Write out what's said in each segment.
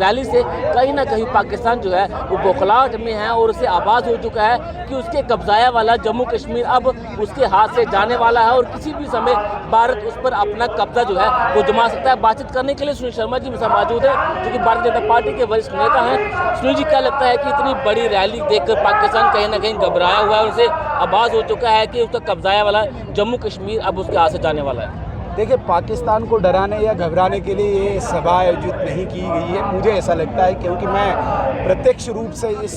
Rally से कहीं ना कहीं पाकिस्तान जो है वो बौखलाहट में है और उसे आभास हो चुका है कि उसके कब्जाया वाला जम्मू कश्मीर अब उसके हाथ से जाने वाला है और किसी भी समय भारत उस पर अपना कब्जा जो है वो जमा सकता है। बातचीत करने के लिए सुनील शर्मा जी मौजूद है जो कि भारतीय जनता पार्टी के वरिष्ठ नेता हैं। सुनील जी, क्या लगता है कि इतनी बड़ी रैली देखकर पाकिस्तान कहीं ना कहीं घबराया हुआ है और उसे आभास हो चुका है कि उसका कब्जाया वाला जम्मू कश्मीर अब उसके हाथ से जाने वाला है? देखिए, पाकिस्तान को डराने या घबराने के लिए ये सभा आयोजित नहीं की गई है, मुझे ऐसा लगता है, क्योंकि मैं प्रत्यक्ष रूप से इस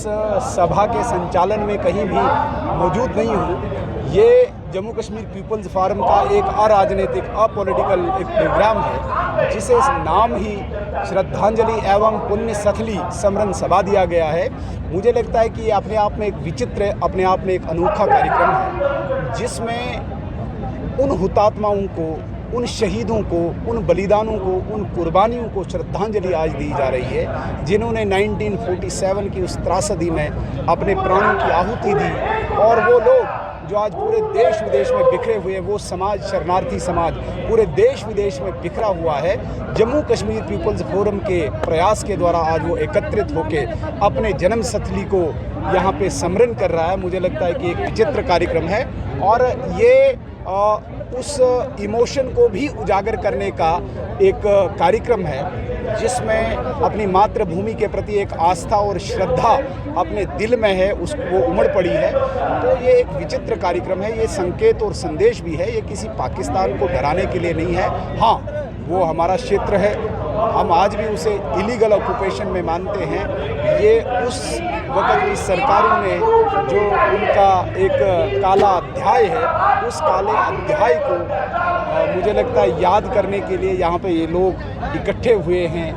सभा के संचालन में कहीं भी मौजूद नहीं हूँ। ये जम्मू कश्मीर पीपल्स फोरम का एक अराजनीतिक अपॉलिटिकल एक प्रोग्राम है जिसे नाम ही श्रद्धांजलि एवं पुण्य स्थली समरण सभा दिया गया है। मुझे लगता है कि ये अपने आप में एक विचित्र, अपने आप में एक अनोखा कार्यक्रम है जिसमें उन हुतात्माओं को, उन शहीदों को, उन बलिदानों को, उन कुर्बानियों को श्रद्धांजलि आज दी जा रही है जिन्होंने 1947 की उस त्रासदी में अपने प्राणों की आहुति दी। और वो लोग जो आज पूरे देश विदेश में बिखरे हुए, वो समाज, शरणार्थी समाज पूरे देश विदेश में बिखरा हुआ है, जम्मू कश्मीर पीपल्स फोरम के प्रयास के द्वारा आज वो एकत्रित होकर अपने जन्मस्थली को यहाँ पे समरण कर रहा है। मुझे लगता है कि एक विचित्र कार्यक्रम है और ये उस इमोशन को भी उजागर करने का एक कार्यक्रम है जिसमें अपनी मातृभूमि के प्रति एक आस्था और श्रद्धा अपने दिल में है, उसको उमड़ पड़ी है। तो ये एक विचित्र कार्यक्रम है, ये संकेत और संदेश भी है, ये किसी पाकिस्तान को डराने के लिए नहीं है। हाँ, वो हमारा क्षेत्र है, हम आज भी उसे इलीगल ऑक्यूपेशन में मानते हैं। ये उस वक्त की सरकारों ने जो उनका एक काला अध्याय है, उस काले अध्याय को मुझे लगता है याद करने के लिए यहाँ पे ये लोग इकट्ठे हुए हैं।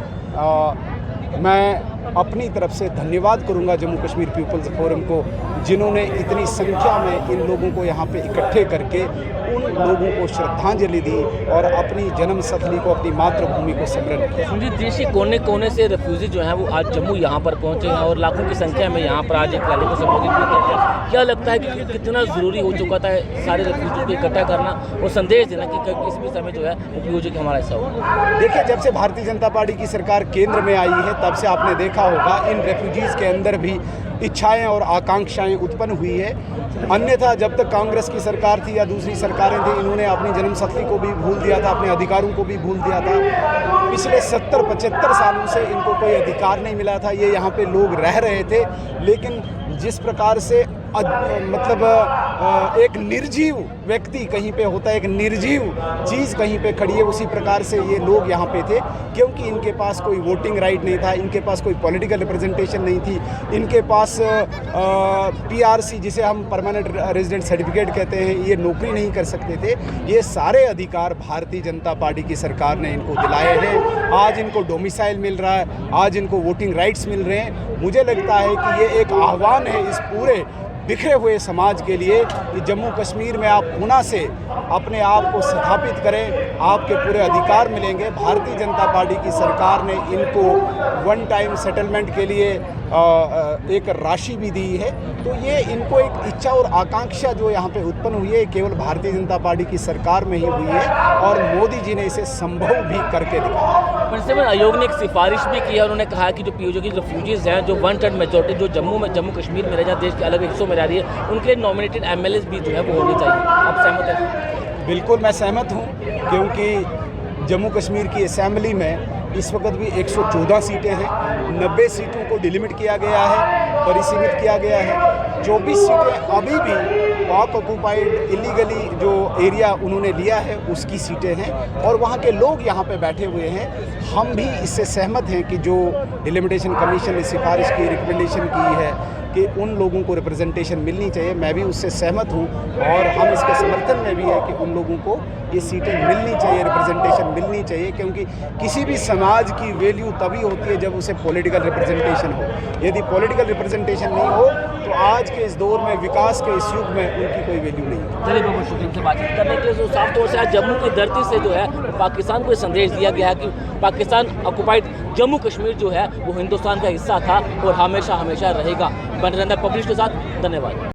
मैं अपनी तरफ से धन्यवाद करूंगा जम्मू कश्मीर पीपल्स फोरम को, जिन्होंने इतनी संख्या में इन लोगों को यहाँ पे इकट्ठे करके उन लोगों को श्रद्धांजलि दी और अपनी जन्मस्थली को, अपनी मातृभूमि को समरण किया। जी, देश के कोने कोने से रेफ्यूजी जो हैं वो आज जम्मू यहाँ पर पहुँचे हैं और लाखों की संख्या में यहाँ पर आज एक रैली को संबोधित किया। क्या लगता है कि कितना ज़रूरी हो चुका था सारे रेफ्यूजी को इकट्ठा करना और संदेश देना कि किसी भी समय जो है उपयोजक हमारा हिस्सा हो? देखिए, जब से भारतीय जनता पार्टी की सरकार केंद्र में आई है तब से आपने देखा होगा इन रेफ्यूजीज़ के अंदर भी इच्छाएं और आकांक्षाएं उत्पन्न हुई है। अन्यथा जब तक कांग्रेस की सरकार थी या दूसरी सरकारें थी, इन्होंने अपनी जन्मस्थली को भी भूल दिया था, अपने अधिकारों को भी भूल दिया था। पिछले 70-75 सालों से इनको कोई अधिकार नहीं मिला था, ये यहाँ पे लोग रह रहे थे। लेकिन जिस प्रकार से मतलब एक निर्जीव व्यक्ति कहीं पे होता है, एक निर्जीव चीज़ कहीं पे खड़ी है, उसी प्रकार से ये लोग यहाँ पे थे, क्योंकि इनके पास कोई वोटिंग राइट नहीं था, इनके पास कोई पॉलिटिकल रिप्रेजेंटेशन नहीं थी, इनके पास पीआरसी जिसे हम परमानेंट रेजिडेंट सर्टिफिकेट कहते हैं, ये नौकरी नहीं कर सकते थे। ये सारे अधिकार भारतीय जनता पार्टी की सरकार ने इनको दिलाए हैं। आज इनको डोमिसाइल मिल रहा है, आज इनको वोटिंग राइट्स मिल रहे हैं। मुझे लगता है कि ये एक आह्वान है इस पूरे बिखरे हुए समाज के लिए कि जम्मू कश्मीर में आप पुनः से अपने आप को स्थापित करें, आपके पूरे अधिकार मिलेंगे। भारतीय जनता पार्टी की सरकार ने इनको वन टाइम सेटलमेंट के लिए एक राशि भी दी है। तो ये इनको एक इच्छा और आकांक्षा जो यहाँ पे उत्पन्न हुई है, केवल भारतीय जनता पार्टी की सरकार में ही हुई है और मोदी जी ने इसे संभव भी करके दिखाया। पर आयोग ने एक सिफारिश भी की है, उन्होंने कहा कि जो पीओजे की रेफ्यूजीज हैं, जो 1/3 मेजॉरिटी जो जम्मू कश्मीर में रह जाए, देश के अलग हिस्सों में रह रही है, उनके लिए नॉमिनेटेड एमएलएस भी जो है वो होने चाहिए। आप सहमत हैं? बिल्कुल, मैं सहमत हूँ, क्योंकि जम्मू कश्मीर की असेंबली में इस वक्त भी 114 सीटें हैं, 90 सीटों को डिलिमिट किया गया है, परिसीमित किया गया है। 24 सीटें अभी भी पाक ऑक्यूपाइड इलीगली जो एरिया उन्होंने लिया है उसकी सीटें हैं और वहाँ के लोग यहाँ पे बैठे हुए हैं। हम भी इससे सहमत हैं कि जो डिलिमिटेशन कमीशन ने सिफारिश की, रिकमेंडेशन की है कि उन लोगों को रिप्रेजेंटेशन मिलनी चाहिए, मैं भी उससे सहमत हूँ और हम इसके समर्थन में भी है कि उन लोगों को ये सीटें मिलनी चाहिए, रिप्रेजेंटेशन मिलनी चाहिए, क्योंकि किसी भी समाज की वैल्यू तभी होती है जब उसे पॉलिटिकल रिप्रेजेंटेशन हो। यदि पॉलिटिकल रिप्रेजेंटेशन नहीं हो तो आज के इस दौर में, विकास के इस युग में उनकी कोई वैल्यू नहीं है। चलिए, बहुत शुक्रिया से बातचीत करने के लिए। साफ तौर से आज जम्मू की धरती से जो है पाकिस्तान को संदेश दिया गया है कि पाकिस्तान ऑक्युपाइड जम्मू कश्मीर जो है वो हिंदुस्तान का हिस्सा था और हमेशा हमेशा रहेगा। बने रहना पब्लिश के साथ। धन्यवाद।